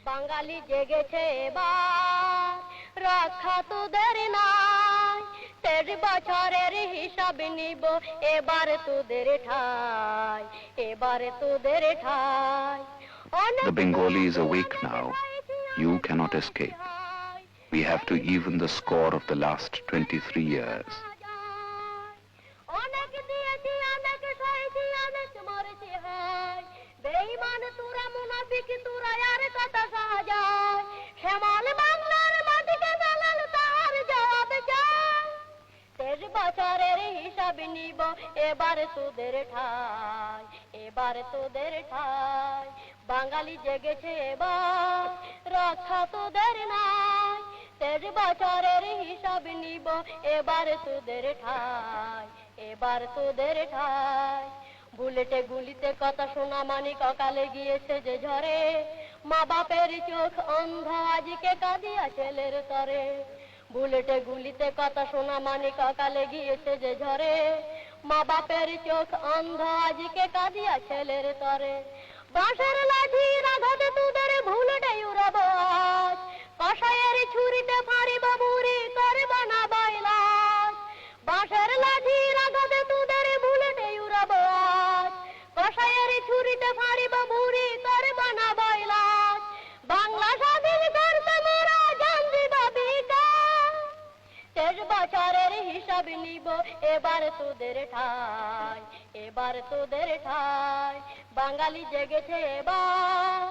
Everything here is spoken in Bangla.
বাঙালি জেগেছে এবার, রক্ষা তোদের নাই। 13 বছরের হিসাব নিব এবার তোদের ঠাই, এবার তোদের ঠাই। The Bengali is awake now. You cannot escape. We have to even the score of the last 23 years. অনেক দিয়েছি, অনেক সয়েছি, অনেক মরেছি হয়। বেঈমান তোরা, মুনাফিক তোরা, আর কথা সাজায়। শ্যামল বাংলার মাটিকে দালাল তার জবাব চাই। 13 বছরের হিসাব নিব এবার তোদের ঠাই, এবার তোদের ঠাই। বাঙালি জেগেছে এবার, রক্ষা তোদের নাই। 13 বছরের হিসাব নিব এবার তোদের ঠাই, এবার তোদের ঠাই। বুলেটে গুলিতে কথা শোনা মানিক অকালে গিয়েছে যে ঝরে। মা বাপের চোখ অন্ধ আজকে কাঁদিয়া ছেলের তরে। বুলেটে গুলিতে কথা শোনা মানিক অকালে গিয়েছে যে ঝরে। মা বাপের চোখ অন্ধ আজকে কাঁদিয়া ছেলের তরে। বাঁশের লাঠির আঘাতে তোদের ভুলটে উড়াবো আজ। কষায়ের ছুরিতে ফাঁড়িব মুড়ি, করব না বাইলাস। বাঁশের লাঠির আঘাতে তোদের ভুলটে উড়াবো আজ। কষায়ের ছুরিতে ফাঁড়িব মুড়ি, করব না বাইলাস। বাংলা স্বাধীন করতে মোরা জান দিব বিকাশ। 13 বছরের হিসাব নিব এবার তোদের ঠাই, এবার তোদের ঠাই। বাঙালি জেগেছে এবার।